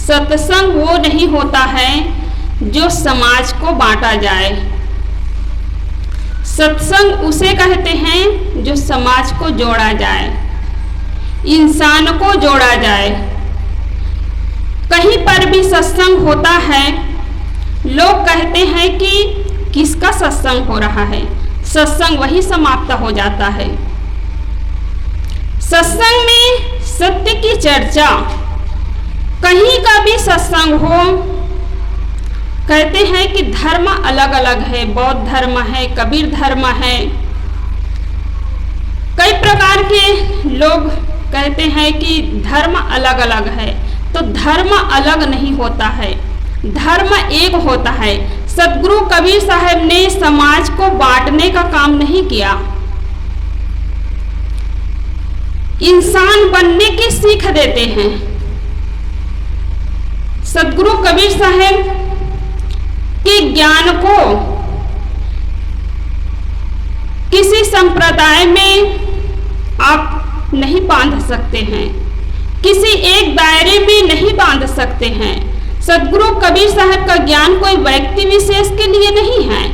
सत्संग वो नहीं होता है जो समाज को बांटा जाए। सत्संग उसे कहते हैं जो समाज को जोड़ा जाए, इंसान को जोड़ा जाए। कहीं पर भी सत्संग होता है, लोग कहते हैं कि किसका सत्संग हो रहा है, सत्संग वही समाप्त हो जाता है। सत्संग में सत्य की चर्चा, कहीं का भी सत्संग हो, कहते हैं कि धर्म अलग अलग है, बौद्ध धर्म है, कबीर धर्म है, कई प्रकार के लोग कहते हैं कि धर्म अलग अलग है। तो धर्म अलग नहीं होता है, धर्म एक होता है। सदगुरु कबीर साहब ने समाज को बांटने का काम नहीं किया, इंसान बनने की सीख देते हैं। सदगुरु कबीर साहब के ज्ञान को किसी संप्रदाय में आप नहीं बांध सकते हैं, किसी एक दायरे में नहीं बांध सकते हैं। सदगुरु कबीर साहब का ज्ञान कोई व्यक्ति विशेष के लिए नहीं है,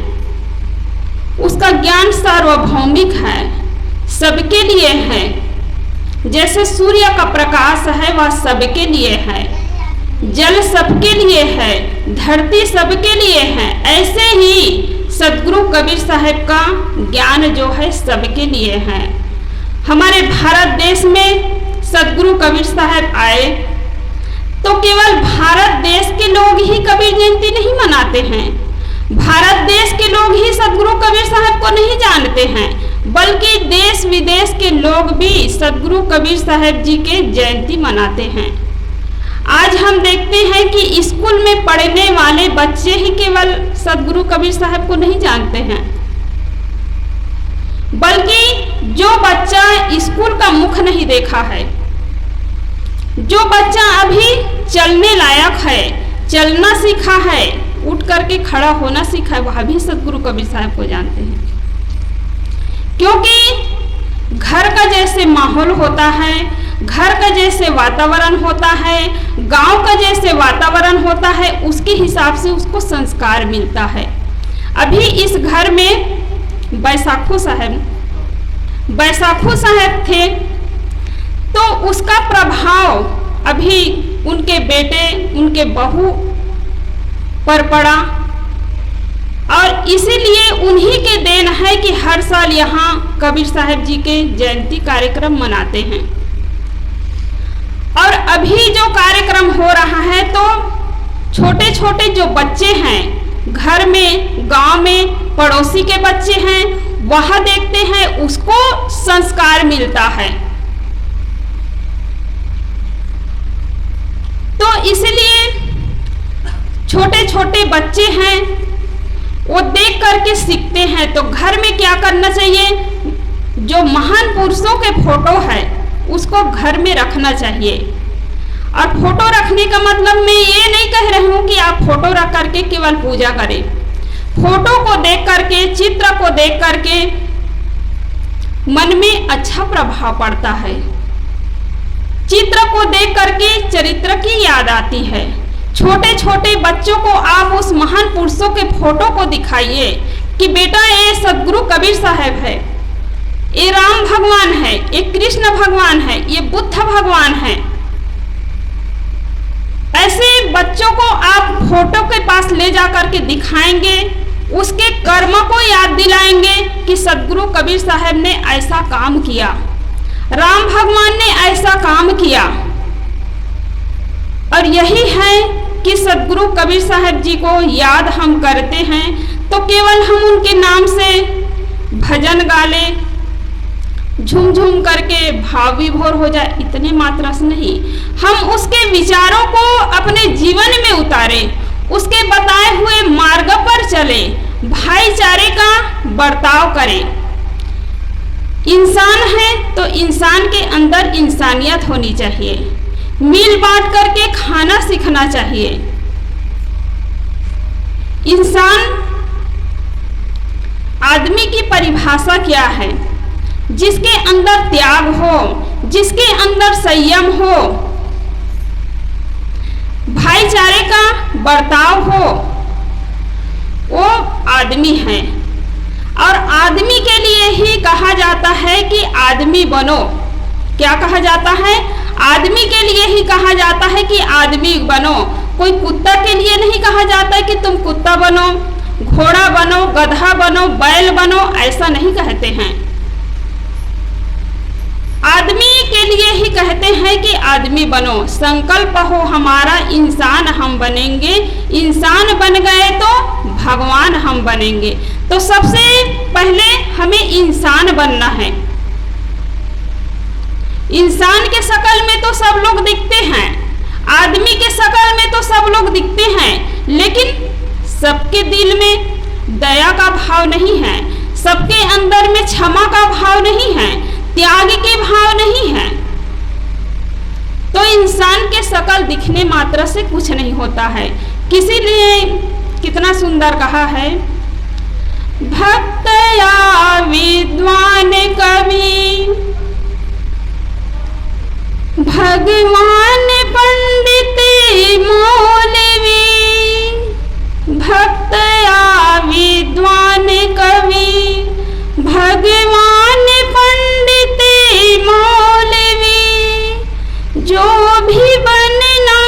उसका ज्ञान सार्वभौमिक है, सबके लिए है। जैसे सूर्य का प्रकाश है वह सबके लिए है, जल सबके लिए है, धरती सबके लिए है, ऐसे ही सदगुरु कबीर साहब का ज्ञान जो है सबके लिए है। हमारे भारत देश में सदगुरु कबीर साहब आए तो केवल भारत देश के लोग ही कबीर जयंती नहीं मनाते हैं, भारत देश के लोग ही सदगुरु कबीर साहब को नहीं जानते हैं, बल्कि देश विदेश के लोग भी सदगुरु कबीर साहब जी के जयंती मनाते हैं। आज हम देखते हैं कि स्कूल में पढ़ने वाले बच्चे ही केवल सदगुरु कबीर साहब को नहीं जानते हैं, बल्कि जो बच्चा स्कूल का मुख नहीं देखा है, जो बच्चा अभी चलने लायक है, चलना सीखा है, उठ करके खड़ा होना सीखा है, वह भी सदगुरु कबीर साहब को जानते हैं। क्योंकि घर का जैसे माहौल होता है, घर का जैसे वातावरण होता है, गांव का जैसे वातावरण होता है, उसके हिसाब से उसको संस्कार मिलता है। अभी इस घर में बैसाखू साहब थे तो उसका प्रभाव अभी उनके बेटे, उनके बहू पर पड़ा, और इसीलिए उन्हीं के देन है कि हर साल यहाँ कबीर साहब जी के जयंती कार्यक्रम मनाते हैं। और अभी जो कार्यक्रम हो रहा है तो छोटे छोटे जो बच्चे हैं घर में, गांव में, पड़ोसी के बच्चे हैं, वह देखते हैं, उसको संस्कार मिलता है। तो इसलिए छोटे छोटे बच्चे हैं, वो देख करके सीखते हैं। तो घर में क्या करना चाहिए, जो महान पुरुषों के फोटो है उसको घर में रखना चाहिए। और फोटो रखने का मतलब मैं ये नहीं कह रही हूँ कि आप फोटो रख करके केवल पूजा करें। फोटो को देख करके, चित्र को देख करके मन में अच्छा प्रभाव पड़ता है, चित्र को देख करके चरित्र की याद आती है। छोटे छोटे बच्चों को आप उस महान पुरुषों के फोटो को दिखाइए कि बेटा ये सदगुरु कबीर साहब है, ये राम भगवान है, ये कृष्ण भगवान है, ये बुद्ध भगवान है। ऐसे बच्चों को आप फोटो के पास ले जाकर के दिखाएंगे, उसके कर्म को याद दिलाएंगे कि सदगुरु कबीर साहब ने ऐसा काम किया, राम भगवान ने ऐसा काम किया। और यही है कि सदगुरु कबीर साहब जी को याद हम करते हैं तो केवल हम उनके नाम से भजन गा लें, झूम झूम करके भाव विभोर हो जाए, इतने मात्रा से नहीं, हम उसके विचारों को अपने जीवन में उतारें, उसके बताए हुए मार्ग पर चले, भाईचारे का बर्ताव करें। इंसान है तो इंसान के अंदर इंसानियत होनी चाहिए, मिल बांट करके खाना सीखना चाहिए। इंसान आदमी की परिभाषा क्या है, जिसके अंदर त्याग हो, जिसके अंदर संयम हो, भाईचारे का बर्ताव हो, वो आदमी है। और आदमी के लिए ही कहा जाता है कि आदमी बनो। क्या कहा जाता है? आदमी के लिए ही कहा जाता है कि आदमी बनो। कोई कुत्ता के लिए नहीं कहा जाता है कि तुम कुत्ता बनो, घोड़ा बनो, गधा बनो, बैल बनो, ऐसा नहीं कहते हैं। आदमी के लिए ही कहते हैं कि आदमी बनो। संकल्प हो हमारा इंसान हम बनेंगे, इंसान बन गए तो भगवान हम बनेंगे। तो सबसे पहले हमें इंसान बनना है। इंसान के शकल में तो सब लोग दिखते हैं, आदमी के शकल में तो सब लोग दिखते हैं, लेकिन सबके दिल में दया का भाव नहीं है, सबके अंदर में क्षमा का भाव नहीं है, त्याग के भाव नहीं है। तो इंसान के शकल दिखने मात्र से कुछ नहीं होता है। किसी ने कितना सुंदर कहा है, भक्त या विद्वान कवि, भगवान पंडित मौलवी, भक्त या विद्वान कवि, भगवान पंडित मौलवी, जो भी बनना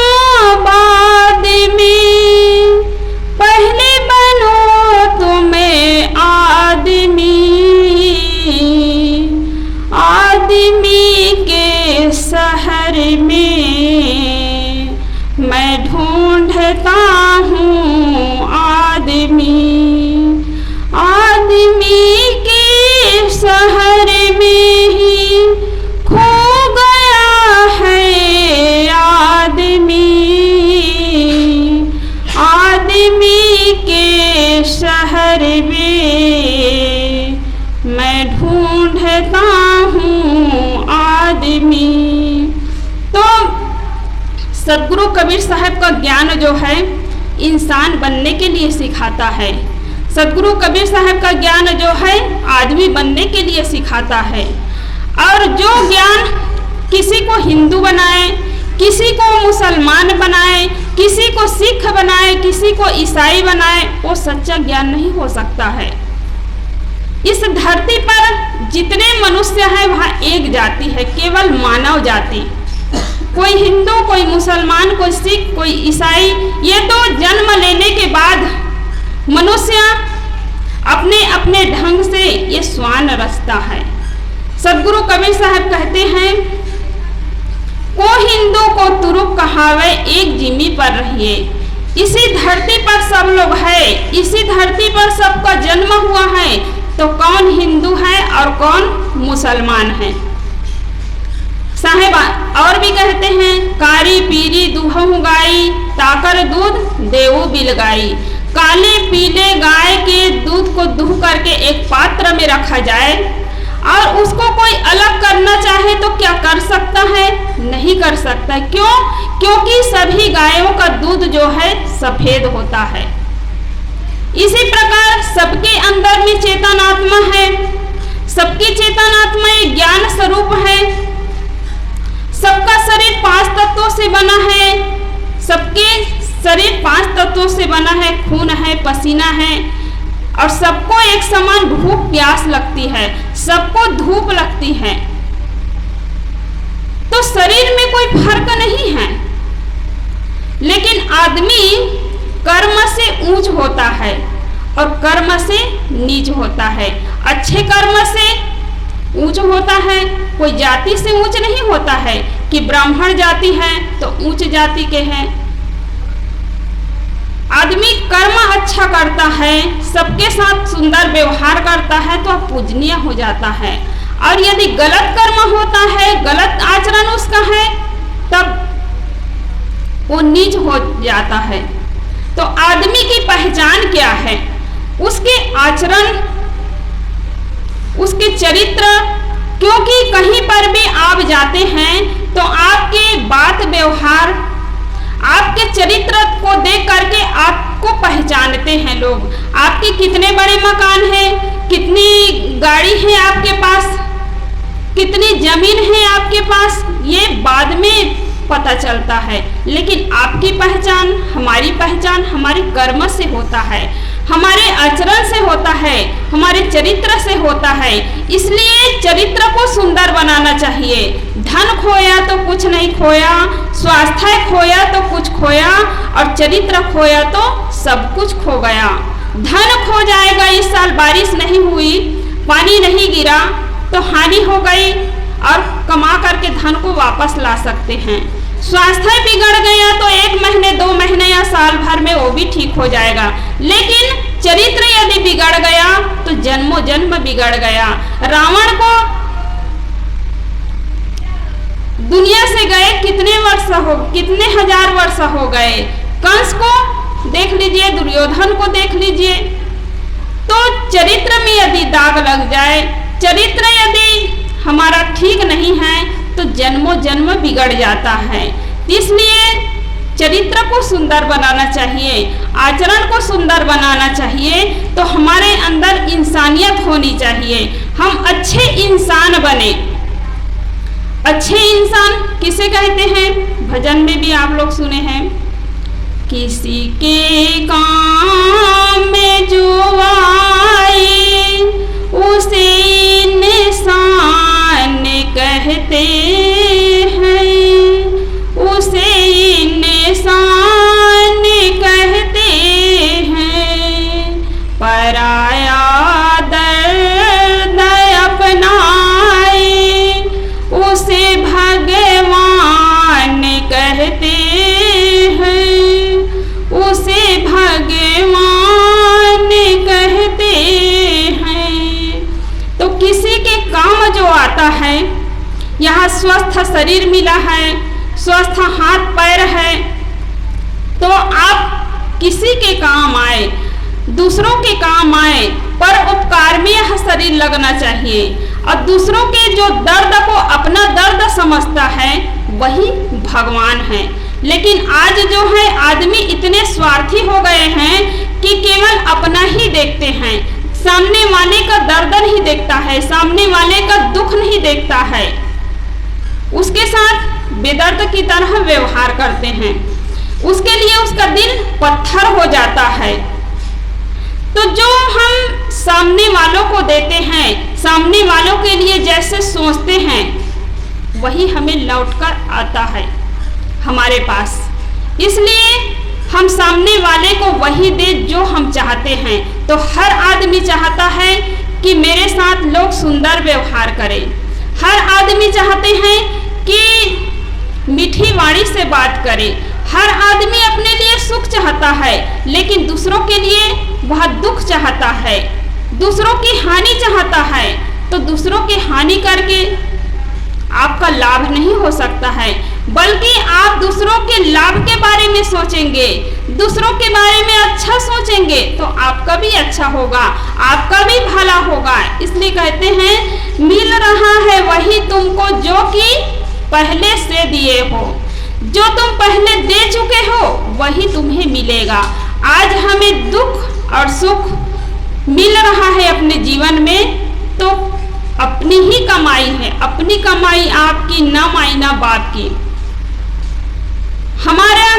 बाद में, पहले बनो तुम्हें आदमी, आदमी के शहर में मैं ढूंढता हूँ आदमी, आदमी के शहर में ही खो गया है आदमी, आदमी के शहर में मैं ढूंढता हूँ आदमी। तो सदगुरु कबीर साहब का ज्ञान जो है इंसान बनने के लिए सिखाता है। सदगुरु कबीर साहब का ज्ञान जो है आदमी बनने के लिए सिखाता है। और जो ज्ञान किसी को हिंदू बनाए, किसी को मुसलमान बनाए, किसी को सिख बनाए, किसी को ईसाई बनाए, वो सच्चा ज्ञान नहीं हो सकता है। इस धरती पर जितने मनुष्य हैं वहाँ एक जाति है, केवल मानव जाति। कोई हिंदू, कोई मुसलमान, कोई सिख, कोई ईसाई, ये तो जन्म लेने के बाद मनुष्य अपने अपने ढंग से ये श्वान रचता है। सदगुरु कबीर साहब कहते हैं, को हिंदू को तुरुप कहावे एक जिम्मी पर रहिए। इसी धरती पर सब लोग है, इसी धरती पर सबका जन्म हुआ है, तो कौन हिंदू है और कौन मुसलमान है। साहेब और भी कहते हैं, कारी पीली दूहू गाई, ताकर दूध देवू बिलगाई। काले पीले गाय के दूध को दूह करके एक पात्र में रखा जाए और उसको कोई अलग करना चाहे तो क्या कर सकता है? नहीं कर सकता। क्यों? क्योंकि सभी गायों का दूध जो है सफेद होता है। इसी प्रकार सबके अंदर में चेतन आत्मा है, सबकी चेतन आत्मा एक ज्ञान स्वरूप है। सबका शरीर 5 तत्वों से बना है, सबके शरीर 5 तत्वों से बना है, खून है, पसीना है, और सबको एक समान भूख प्यास लगती है, सबको धूप लगती है। तो शरीर में कोई फर्क नहीं है, लेकिन आदमी कर्म से ऊंच होता है और कर्म से नीच होता है। अच्छे कर्म से ऊंच होता है, कोई जाति से ऊंच नहीं होता है कि ब्राह्मण जाति है तो ऊंच जाति के हैं। आदमी कर्म अच्छा करता है, सबके साथ सुंदर व्यवहार करता है तो पूजनीय हो जाता है। और यदि गलत कर्म होता है, गलत आचरण उसका है, तब वो नीच हो जाता है। तो आदमी की पहचान क्या है? उसके आचरण, उसके चरित्र। क्योंकि कहीं पर भी आप जाते हैं तो आपके बात व्यवहार, आपके चरित्र को देख करके आपको पहचानते हैं लोग। आपके कितने बड़े मकान हैं, कितनी गाड़ी है आपके पास, कितनी जमीन है आपके पास, ये बाद में पता चलता है, लेकिन आपकी पहचान, हमारी पहचान हमारे कर्म से होता है, हमारे आचरण से होता है, हमारे चरित्र से होता है। इसलिए चरित्र को सुंदर बनाना चाहिए। धन खोया तो कुछ नहीं खोया, स्वास्थ्य खोया तो कुछ खोया, और चरित्र खोया तो सब कुछ खो गया। धन खो जाएगा, इस साल बारिश नहीं हुई, पानी नहीं गिरा तो हानि हो गई, और कमा करके धन को वापस ला सकते हैं। स्वास्थ्य बिगड़ गया तो 1 महीने 2 महीने या साल भर में वो भी ठीक हो जाएगा, लेकिन चरित्र यदि बिगड़ गया तो जन्मों जन्म बिगड़ गया। रावण को दुनिया से गए कितने हजार वर्ष हो गए। कंस को देख लीजिए, दुर्योधन को देख लीजिए। तो चरित्र में यदि दाग लग जाए, चरित्र यदि हमारा ठीक नहीं है तो जन्मों जन्म बिगड़ जाता है। इसलिए चरित्र को सुंदर बनाना चाहिए, आचरण को सुंदर बनाना चाहिए, तो हमारे अंदर इंसानियत होनी चाहिए, हम अच्छे इंसान बने। अच्छे इंसान किसे कहते हैं? भजन में भी आप लोग सुने हैं, किसी के काम में जो आए उसे इंसान कहते हैं, उसे इंसान कहते हैं। पराया दर्द अपनाए उसे भगवान कहते हैं, उसे भगवान कहते हैं। तो किसी के काम जो आता है, यहाँ स्वस्थ शरीर मिला है, स्वस्थ हाथ पैर है, तो आप किसी के काम आए, दूसरों के काम आए, पर उपकार में यह शरीर लगना चाहिए। और दूसरों के जो दर्द को अपना दर्द समझता है वही भगवान है। लेकिन आज जो है आदमी इतने स्वार्थी हो गए हैं कि केवल अपना ही देखते हैं, सामने वाले का दर्द नहीं देखता है, सामने वाले का दुख नहीं देखता है, उसके साथ बेदर्द की तरह व्यवहार करते हैं, उसके लिए उसका दिल पत्थर हो जाता है। तो जो हम सामने वालों को देते हैं, सामने वालों के लिए जैसे सोचते हैं, वही हमें लौटकर आता है हमारे पास। इसलिए हम सामने वाले को वही दे जो हम चाहते हैं। तो हर आदमी चाहता है कि मेरे साथ लोग सुंदर व्यवहार करें, हर आदमी चाहते हैं कि मीठी वाणी से बात करें, हर आदमी अपने लिए सुख चाहता है, लेकिन दूसरों के लिए वह दुख चाहता है, दूसरों की हानि चाहता है। तो दूसरों की हानि करके आपका लाभ नहीं हो सकता है, बल्कि आप दूसरों के लाभ के बारे में सोचेंगे, दूसरों के बारे में अच्छा सोचेंगे, तो आपका भी अच्छा होगा, आपका भी भला होगा। इसलिए कहते हैं मिल रहा है वही तुमको जो कि पहले से दिए हो, जो तुम पहले दे चुके हो वही तुम्हें मिलेगा। आज हमें दुख और सुख मिल रहा है अपने जीवन में, तो अपनी ही कमाई है, अपनी कमाई आपकी, ना माई ना बाप की। हमारा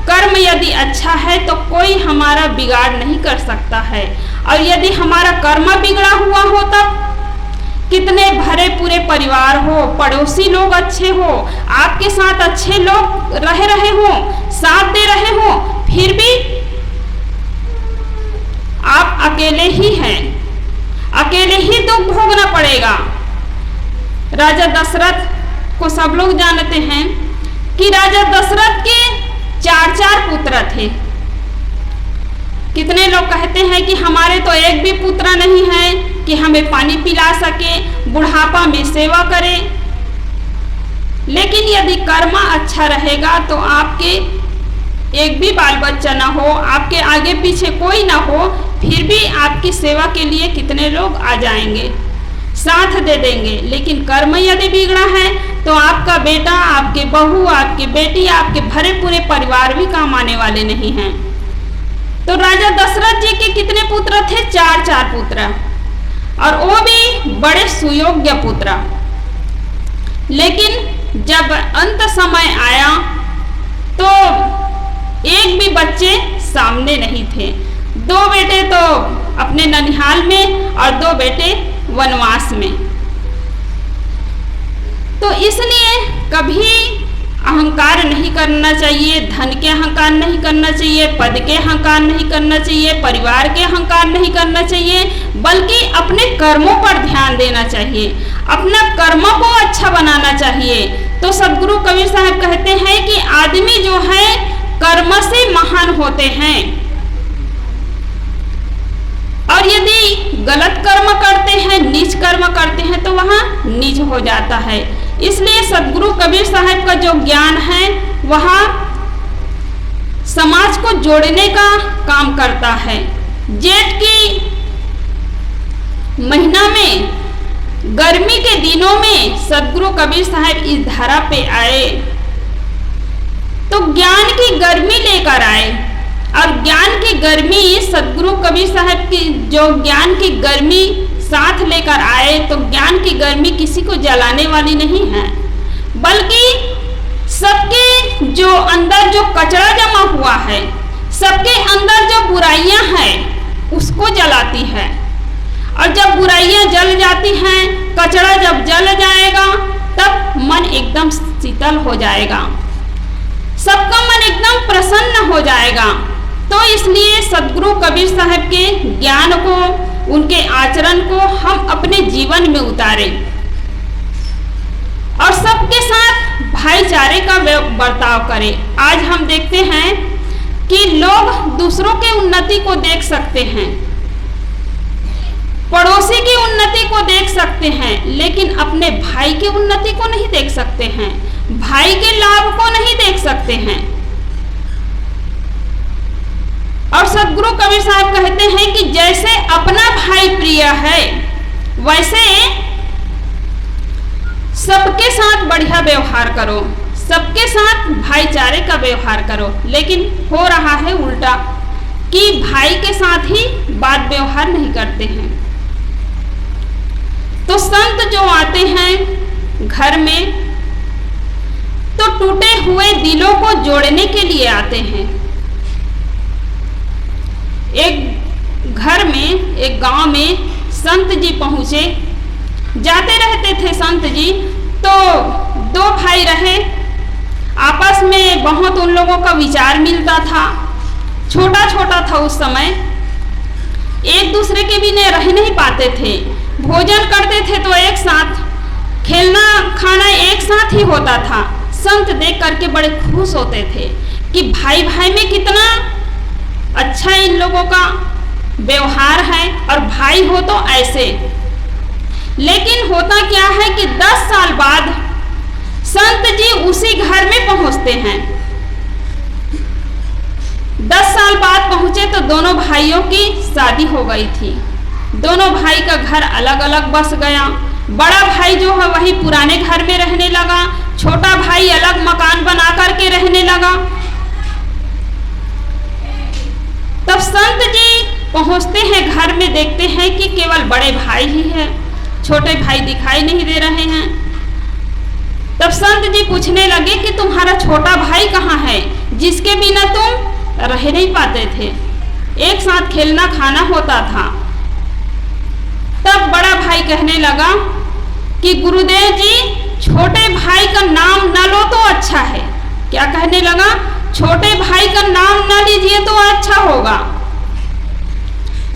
कर्म यदि अच्छा है तो कोई हमारा बिगाड़ नहीं कर सकता है, और यदि हमारा कर्म बिगड़ा हुआ हो तब कितने भरे पूरे परिवार हो, पड़ोसी लोग अच्छे हो, आपके साथ अच्छे लोग रह रहे हो, साथ दे रहे हो, फिर भी आप अकेले ही हैं, अकेले ही दुख भोगना पड़ेगा। राजा दशरथ को सब लोग जानते हैं कि राजा दशरथ के 4 पुत्र थे। कितने लोग कहते हैं कि हमारे तो एक भी पुत्र नहीं है कि हमें पानी पिला सके, बुढ़ापा में सेवा करे। लेकिन यदि कर्म अच्छा रहेगा तो आपके एक भी बाल बच्चा ना हो, आपके आगे पीछे कोई ना हो, फिर भी आपकी सेवा के लिए कितने लोग आ जाएंगे, साथ दे देंगे। लेकिन कर्म यदि बिगड़ा है तो आपका बेटा, आपके बहू, आपकी बेटी, आपके भरे पूरे परिवार भी काम आने वाले नहीं हैं। तो राजा दशरथ जी के कितने पुत्र थे? 4 पुत्र, और वो भी बड़े सुयोग्य पुत्र। लेकिन जब अंत समय आया तो एक भी बच्चे सामने नहीं थे। 2 बेटे तो अपने ननिहाल में और 2 बेटे वनवास में। तो इसलिए कभी अहंकार नहीं करना चाहिए, धन के अहंकार नहीं करना चाहिए, पद के अहंकार नहीं करना चाहिए, परिवार के अहंकार नहीं करना चाहिए, बल्कि अपने कर्मों पर ध्यान देना चाहिए, अपना कर्मों को अच्छा बनाना चाहिए। तो सदगुरु कबीर साहब कहते हैं कि आदमी जो है कर्म से महान होते हैं, और यदि गलत कर्म करते हैं, नीच कर्म करते हैं, तो वह नीच हो जाता है। इसलिए सदगुरु कबीर साहब का जो ज्ञान है वह समाज को जोड़ने का काम करता है। जेठ की महीना में, गर्मी के दिनों में सदगुरु कबीर साहब इस धरा पे आए तो ज्ञान की गर्मी लेकर आए, और ज्ञान की गर्मी सदगुरु कबीर साहब की जो ज्ञान की गर्मी साथ लेकर आए, तो ज्ञान की गर्मी किसी को जलाने वाली नहीं है, बल्कि सबके जो अंदर जो कचरा जमा हुआ है, सबके अंदर जो बुराइयां हैं उसको जलाती है। और जब बुराइयां जल जाती हैं, कचरा जब जल जाएगा, तब मन एकदम शीतल हो जाएगा, सबका मन एकदम प्रसन्न हो जाएगा। तो इसलिए सदगुरु कबीर साहब के ज्ञान को, उनके आचरण को हम अपने जीवन में उतारें और सबके साथ भाईचारे का बर्ताव करें। आज हम देखते हैं कि लोग दूसरों के उन्नति को देख सकते हैं, पड़ोसी की उन्नति को देख सकते हैं, लेकिन अपने भाई की उन्नति को नहीं देख सकते हैं, भाई के लाभ को नहीं देख सकते हैं। और सदगुरु कबीर साहब कहते हैं कि जैसे अपना भाई प्रिय है, वैसे सबके साथ बढ़िया व्यवहार करो, सबके साथ भाईचारे का व्यवहार करो। लेकिन हो रहा है उल्टा कि भाई के साथ ही बात व्यवहार नहीं करते हैं। तो संत जो आते हैं घर में, तो टूटे हुए दिलों को जोड़ने के लिए आते हैं। एक घर में, एक गांव में संत जी पहुंचे, जाते रहते थे संत जी। तो 2 भाई रहे, आपस में बहुत उन लोगों का विचार मिलता था, छोटा छोटा था उस समय, एक दूसरे के बिना रह नहीं पाते थे, भोजन करते थे तो एक साथ, खेलना खाना एक साथ ही होता था। संत देख करके बड़े खुश होते थे कि भाई भाई में कितना अच्छा इन लोगों का व्यवहार है, और भाई हो तो ऐसे। लेकिन होता क्या है कि 10 साल बाद संत जी उसी घर में पहुंचते हैं। 10 साल बाद पहुंचे तो दोनों भाइयों की शादी हो गई थी, दोनों भाई का घर अलग अलग बस गया। बड़ा भाई जो है वही पुराने घर में रहने लगा, छोटा भाई अलग मकान बना करके रहने लगा। तब संत जी पहुंचते हैं घर में, देखते हैं कि केवल बड़े भाई ही है, छोटे भाई दिखाई नहीं दे रहे हैं। तब संत जी पूछने लगे कि तुम्हारा छोटा भाई कहाँ है, जिसके बिना तुम रह नहीं पाते थे, एक साथ खेलना खाना होता था। तब बड़ा भाई कहने लगा कि गुरुदेव जी, छोटे भाई का नाम न लो तो अच्छा है। क्या कहने लगा? छोटे भाई का नाम न लीजिए तो अच्छा होगा।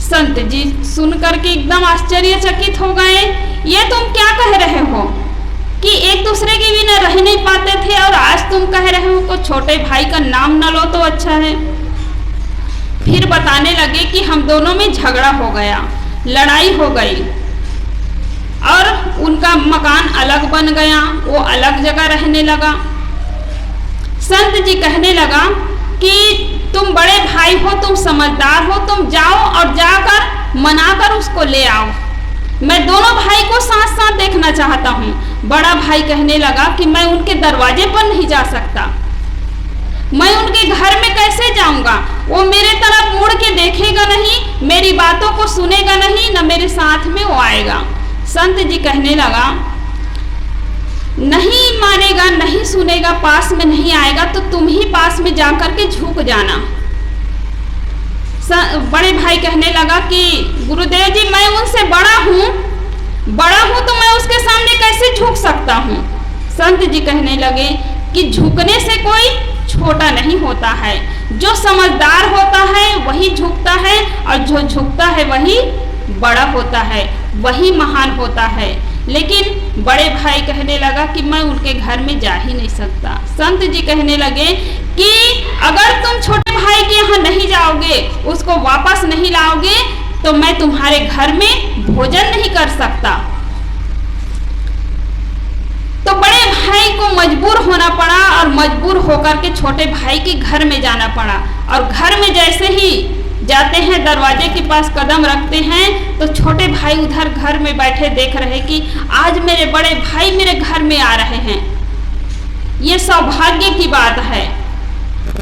संत जी सुन करके एकदम आश्चर्यचकित हो गए, ये तुम क्या कह रहे हो कि एक दूसरे के बिना रह नहीं पाते थे, और आज तुम कह रहे हो कि छोटे भाई का नाम न लो तो अच्छा है। फिर बताने लगे कि हम दोनों में झगड़ा हो गया, लड़ाई हो गई, और उनका मकान अलग बन गया, वो अलग जगह रहने लगा। संत जी कहने लगा कि तुम बड़े भाई हो, तुम समझदार हो, तुम जाओ और जाकर मनाकर उसको ले आओ। मैं दोनों भाई को साथ साथ देखना चाहता हूँ। बड़ा भाई कहने लगा कि मैं उनके दरवाजे पर नहीं जा सकता, मैं उनके घर में कैसे जाऊंगा, वो मेरे तरफ मुड़ के देखेगा नहीं, मेरी बातों को सुनेगा नहीं, न मेरे साथ में वो आएगा। संत जी कहने लगा, नहीं नहीं मानेगा, नहीं सुनेगा, पास में नहीं आएगा तो तुम ही पास में जाकर के झुक जाना। बड़े भाई कहने लगा कि गुरुदेव जी मैं उनसे बड़ा हूँ तो मैं उसके सामने कैसे झुक सकता हूँ। संत जी कहने लगे कि झुकने से कोई छोटा नहीं होता है, जो समझदार होता है वही झुकता है और जो झुकता है वही बड़ा होता है, वही महान होता है। लेकिन बड़े भाई कहने लगा कि मैं उनके घर में जा ही नहीं सकता। संत जी कहने लगे कि अगर तुम छोटे भाई के यहाँ नहीं जाओगे, उसको वापस नहीं लाओगे तो मैं तुम्हारे घर में भोजन नहीं कर सकता। तो बड़े भाई को मजबूर होना पड़ा और मजबूर होकर के छोटे भाई के घर में जाना पड़ा। और घर में जैसे ही जाते हैं, दरवाजे के पास कदम रखते हैं तो छोटे भाई उधर घर में बैठे देख रहे कि आज मेरे बड़े भाई मेरे घर में आ रहे हैं, ये सौभाग्य की बात है।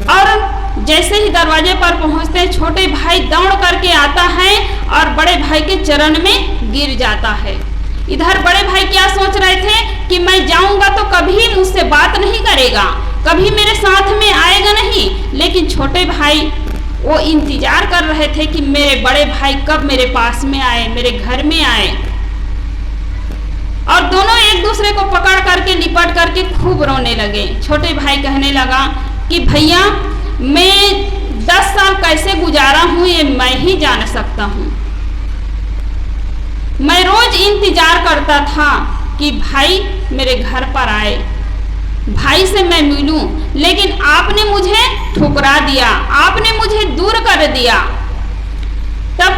और जैसे ही दरवाजे पर पहुंचते हैं, छोटे भाई दौड़ करके आता है और बड़े भाई के चरण में गिर जाता है। इधर बड़े भाई क्या सोच रहे थे कि मैं जाऊंगा तो कभी मुझसे बात नहीं करेगा, कभी मेरे साथ में आएगा नहीं। लेकिन छोटे भाई वो इंतजार कर रहे थे कि मेरे बड़े भाई कब मेरे पास में आए, मेरे घर में आए। और दोनों एक दूसरे को पकड़ करके लिपट करके खूब रोने लगे। छोटे भाई कहने लगा कि भैया मैं 10 साल कैसे गुजारा हूँ ये मैं ही जान सकता हूँ। मैं रोज इंतजार करता था कि भाई मेरे घर पर आए, भाई से मैं मिलूं, लेकिन आपने मुझे ठुकरा दिया, आपने मुझे दूर कर दिया। तब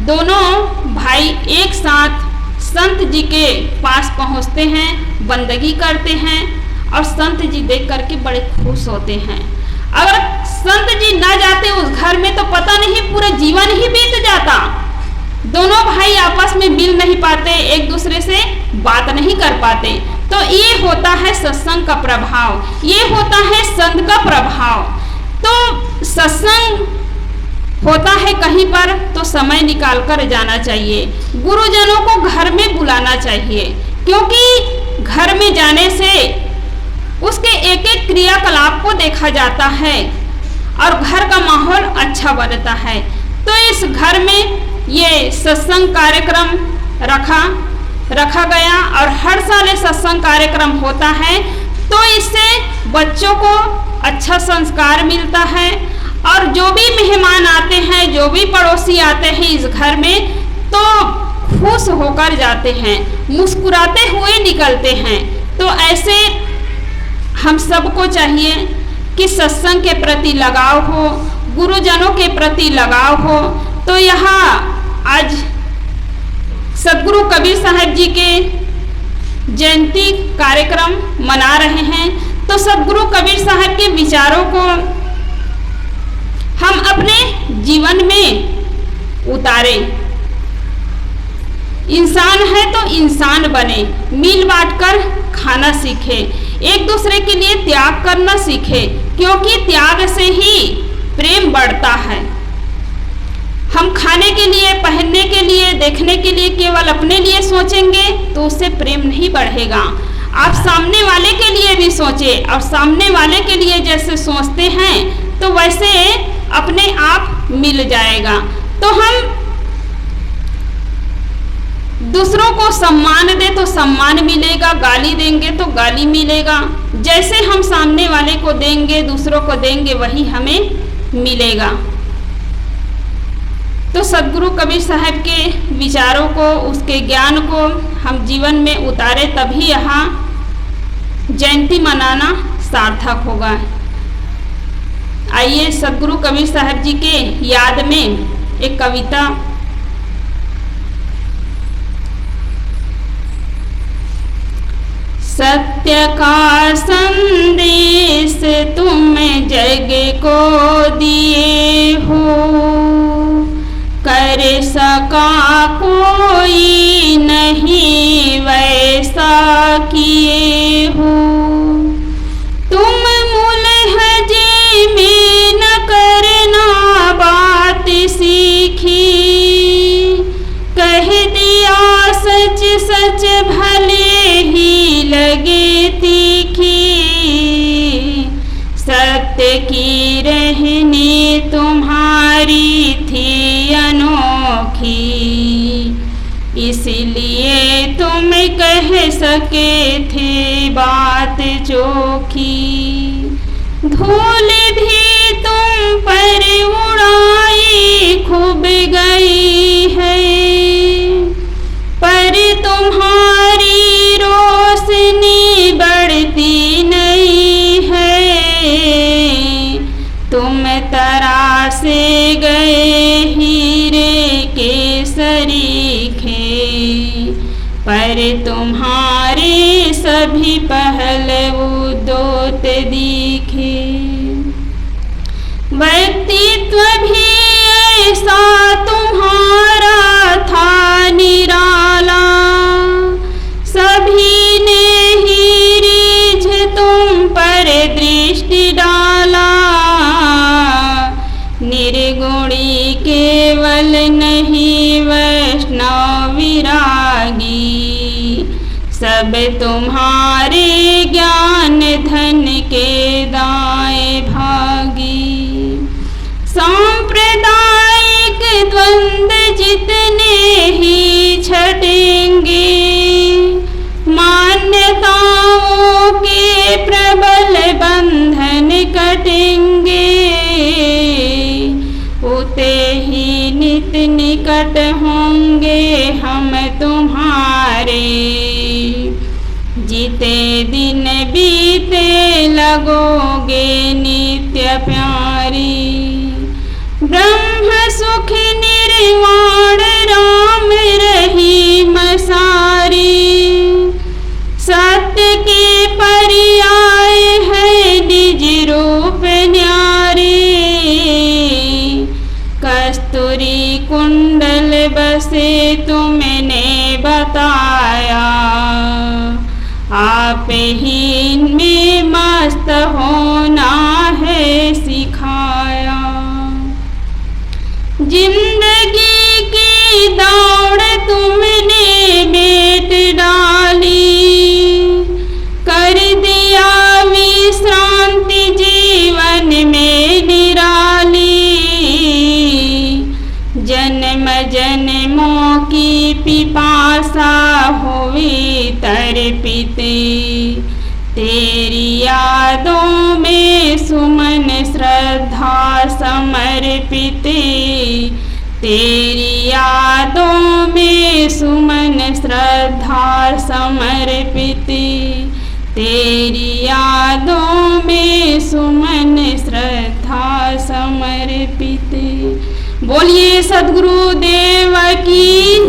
दोनों भाई एक साथ संत जी के पास पहुंचते हैं, बंदगी करते हैं और संत जी देख करके बड़े खुश होते हैं। अगर संत जी ना जाते उस घर में तो पता नहीं पूरा जीवन ही बीत जाता। दोनों भाई आपस में मिल नहीं पाते, एक दूसरे से बात नहीं कर पाते। तो ये होता है सत्संग का प्रभाव, ये होता है संत का प्रभाव। तो सत्संग होता है कहीं पर तो समय निकाल कर जाना चाहिए, गुरुजनों को घर में बुलाना चाहिए, क्योंकि घर में जाने से उसके एक एक क्रियाकलाप को देखा जाता है और घर का माहौल अच्छा बनता है। तो इस घर में ये सत्संग कार्यक्रम रखा गया और हर साल ये सत्संग कार्यक्रम होता है। तो इससे बच्चों को अच्छा संस्कार मिलता है और जो भी मेहमान आते हैं, जो भी पड़ोसी आते हैं इस घर में तो खुश होकर जाते हैं, मुस्कुराते हुए निकलते हैं। तो ऐसे हम सबको चाहिए कि सत्संग के प्रति लगाव हो, गुरुजनों के प्रति लगाव हो। तो यहाँ आज सदगुरु कबीर साहब जी के जयंती कार्यक्रम मना रहे हैं। तो सदगुरु कबीर साहब के विचारों को हम अपने जीवन में उतारें। इंसान है तो इंसान बने, मिल बांट कर खाना सीखे, एक दूसरे के लिए त्याग करना सीखे, क्योंकि त्याग से ही प्रेम बढ़ता है। हम खाने के लिए, पहनने के लिए, देखने के लिए केवल अपने लिए सोचेंगे तो उससे प्रेम नहीं बढ़ेगा। आप सामने वाले के लिए भी सोचें और सामने वाले के लिए जैसे सोचते हैं तो वैसे अपने आप मिल जाएगा। तो हम दूसरों को सम्मान दे तो सम्मान मिलेगा, गाली देंगे तो गाली मिलेगा। जैसे हम सामने वाले को देंगे, दूसरों को देंगे, वही हमें मिलेगा। तो सदगुरु कबीर साहब के विचारों को, उसके ज्ञान को हम जीवन में उतारे, तभी यहाँ जयंती मनाना सार्थक होगा। आइए सदगुरु कबीर साहब जी के याद में एक कविता। सत्य का संदेश तुम जग को दिए हो, कर सका कोई नहीं वैसा किए हो। तुम मुलहजे में न करना बात सीखी, कह दिया सच सच भले ही लगे तीखी। कह सके थे बात चोखी। धूल भी तुम पर उड़ाई खूब गई है, पर तुम्हारी रोशनी बढ़ती नहीं है। तुम तरासे गए हीरे के सरीखे, पर तुम्हारे सभी पहलू दोत दिखे। व्यक्तित्व भी ऐसा तुम्हारा था निराला, सभी ने ही रीझ तुम पर दृष्टि डाला। निर्गुणी केवल नहीं वैष्णव विरागी, सब तुम्हारे ज्ञान धन के दाएं भागी। सांप्रदायिक द्वंद्व जितने ही छटेंगे, मान्यताओं के प्रबल बंधन कटेंगे। उते ही नित निकट होंगे हम तुम्हारे, जीते दिन बीते लगोगे नित्य प्यारी। ब्रह्म सुख निर्वाण राम रहीम सारी, सत्य के पर्याय है निज रूप न्यारे। कस्तूरी कुंडल बसे तुमने बताया, आप ही में मस्त होना है सिखाया। जिंदगी की दौड़ तुमने मेट डाली, कर दिया विश्रांति जीवन में निराली। जन्म जन्मों की पिपासा हुई तड़पिते, तेरी यादों में सुमन श्रद्धा समर्पिते। तेरी यादों में सुमन श्रद्धा समर्पिते, तेरी यादों में सुमन श्रद्धा समर्पिते। बोलिए सद्गुरुदेव की।